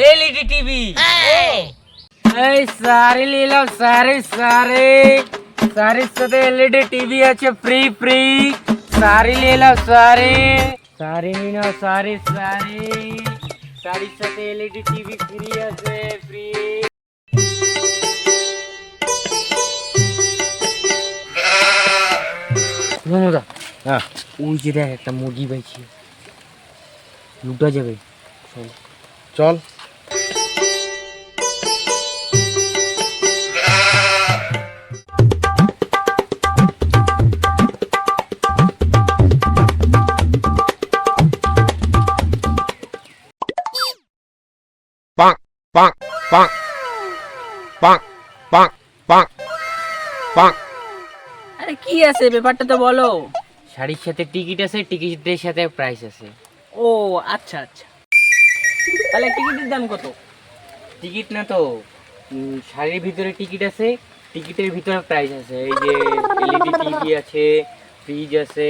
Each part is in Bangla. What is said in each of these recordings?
एलईडी टीवी सारी ले लो सारी साथे एलईडी टीवी আছে फ्री फ्री सारी ले लो सारी নিয়ে নাও सारी সাথে এলইডি টিভি ফ্রি আছে ফ্রি। মামুদা হ্যাঁ ওই যে দেখ একটা মুরগি পাইছি, লুটা যাবে, চল। আরে কি আছে ব্যাপারটা তো বলো। শাড়ির সাথে টিকিট আছে, টিকিটের সাথে প্রাইস আছে। ও আচ্ছা আচ্ছা, তাহলে টিকিটের দাম কত? টিকিট না তো, শাড়ির ভিতরে টিকিট আছে, টিকিটের ভিতরে প্রাইস আছে। এই যে এলইডি টিভি আছে, ফ্রিজ আছে,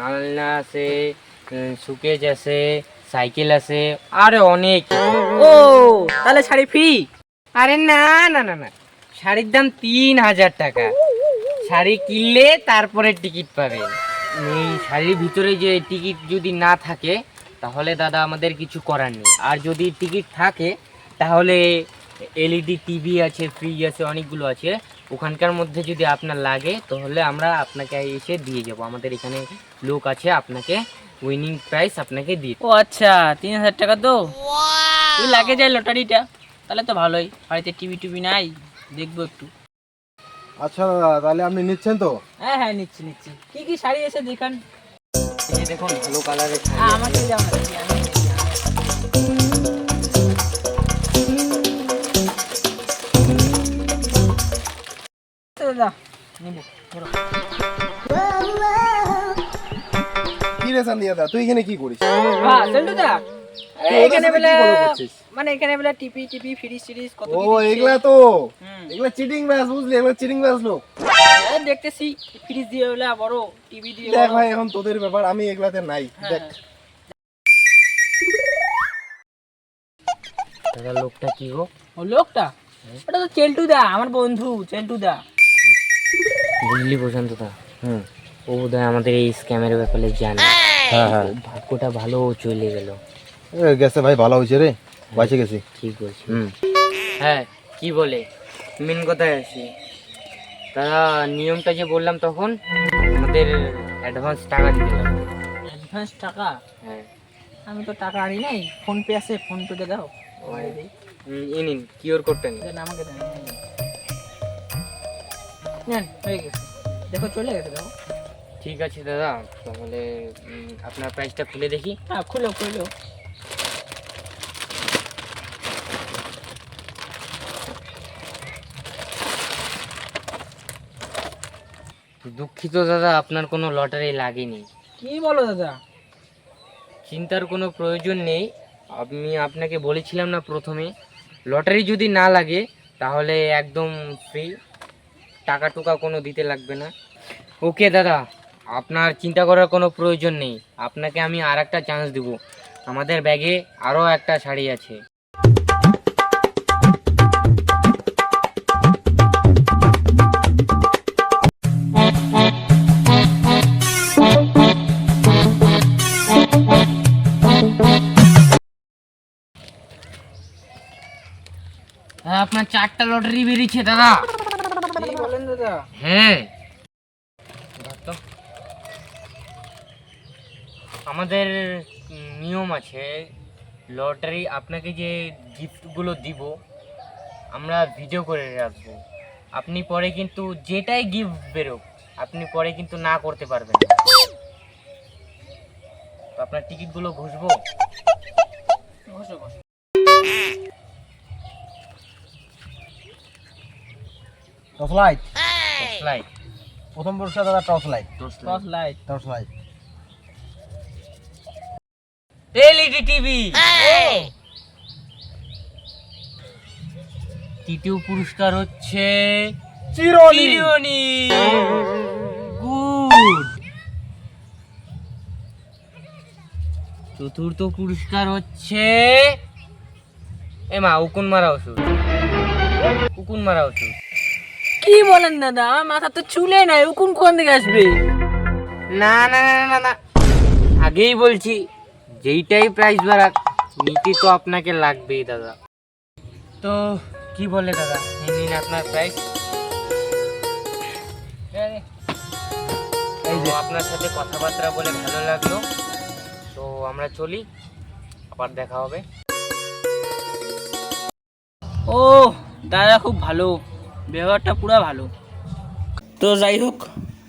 আলনা আছে, সুকেজ আছে, সাইকেল আছে, আরে অনেক। ও তাহলে শাড়ি ফ্রি? আরে না না না না, শাড়ির দাম 3000 টাকা। শাড়ি কিনলে তারপরে টিকিট পাবে। এই শাড়ির ভিতরে যে টিকিট যদি না থাকে তাহলে দাদা আমাদের কিছু করার নেই, আর যদি টিকিট থাকে তাহলে এলইডি টিভি আছে, ফ্রিজ আছে, অনেকগুলো আছে। ওখানকার মধ্যে যদি আপনার লাগে তাহলে আমরা আপনাকে এসে দিয়ে যাব। আমাদের এখানে লোক আছে, আপনাকে উইনিং প্রাইস আপনাকে দিয়ে। ও আচ্ছা, 3000 টাকা তো তুই লাগে যায় লটারিটা, তাহলে তো ভালোই। বাড়িতে টিভি নাই, দেখবো একটু। আচ্ছা দাদা, তাহলে আপনি নিচ্ছেন তো? হ্যাঁ হ্যাঁ নিচ্ছি। কি কি শাড়ি এসে দেখান। এই যে দেখুন ভালো কালারের আমাকে যাও না, আমি দাদা নিবো। কি রে সান্দিয়া দা, তুই এখানে কি করিস? হ্যাঁ সেলটুদা, তুই ওদের এখানে সাথে বলে কি গল্প করছিস? মানে এখানে বলে টিভি ফ্রিজ সিরিজ কত ও কি দিচ্ছে। এগুলা তো হুম। এগুলা চিটিং ব্যাস, বুঝলি? এগুলা চিটিং ব্যাস লোক। এই দেখতেছি ফ্রিজ দিয়ে বলে বড়, টিভি দিয়ে দেখ বড়। ভাই, এখন তোদের ব্যাপার, আমি এগুলাতে নাই। হ্যাঁ, দেখ দাদা লোকটা কি গো? ও লোকটা, ওটা তো চেলটুদা, আমার বন্ধু চেলটুদা। বুঝলি প্রশান্ত দা, ও বোধহয় আমাদের এই স্ক্যামের ব্যাপারে জানে। হ্যাঁ হ্যাঁ, ভাগ্যটা ভালো চলে গেল। গেছে ভাই, ভালো হয়েছে রে, বাঁচে গেছি। ঠিক বলছি। হ্যাঁ কি বলে, মেন কথায় আসি দাদা, নিয়মটা যে বললাম তখন আমাদের অ্যাডভান্স টাকা দিতে লাগবে। অ্যাডভান্স টাকা? হ্যাঁ আমি তো টাকা আনি নাই, ফোন পে আছে, ফোন পেতে দাও। আমারে দেই। নিন কিওর কোডটা নিন। দেন আমাকে দেন। নেন, হয়ে গেছে, দেখো চলে গেছে দেখো। ঠিক আছে দাদা, তাহলে আপনার প্রাইসটা খুলে দেখি। হ্যাঁ খুলো। দুঃখিত দাদা, আপনার কোনো লটারি লাগেনি। কি বলো দাদা? চিন্তার কোনো প্রয়োজন নেই। আমি আপনাকে বলেছিলাম না প্রথমে, লটারি যদি না লাগে তাহলে একদম ফ্রি, টাকা টুকা কোনো দিতে লাগবে না। ওকে দাদা, আপনার চিন্তা করার কোনো প্রয়োজন নেই। আপনাকে আমি আর একটা চান্স দেবো। আমাদের ব্যাগে আরও একটা শাড়ি আছে। হ্যাঁ, আপনার 4টা লটারি বেরিয়েছে দাদা। কি বলেন দাদা? হ্যাঁ, আমাদের নিয়ম আছে, লটারি আপনাকে যে গিফটগুলো দিব আমরা ভিডিও করে রাখবো। আপনি পরে কিন্তু যেটাই গিফট বেরোক আপনি পরে কিন্তু না করতে পারবেন না। তো আপনার টিকিটগুলো ঘুষবো। বসো। টর্চ লাইট, লাইট, প্রথম পুরস্কার দাদা, torch light. Torch light. LED TV. তৃতীয় পুরস্কার হচ্ছে চিরুনি। গুড। চতুর্থ পুরস্কার হচ্ছে এ মা উকুন মারা ওষুধ, উকুন মারা ওষুধ। কি বলেন দাদা, আমার মাথা তো চুলে নাই, উকুন কোন দিকে আসবে? না না না না না, আগেই বলছি যেইটাই প্রাইস বাড়াক নিতে তো আপনাকে লাগবেই দাদা। তো কি বলে দাদা, এই নিন আপনার প্রাইস। এই যে আপনার সাথে কথাবার্তা বলে ভালো লাগলো, তো আমরা চলি, আবার দেখা হবে। ও দাদা খুব ভালো, ব্যবহারটা পুরো ভালো। তো যাই হোক,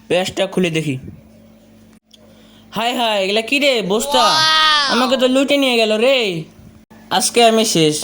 প্যাচটা খুলে দেখি। হাই হাই, এগুলা কি রে বস্তা, আমাকে তো লুটে নিয়ে গেল রে। আজকে আমি শেষ।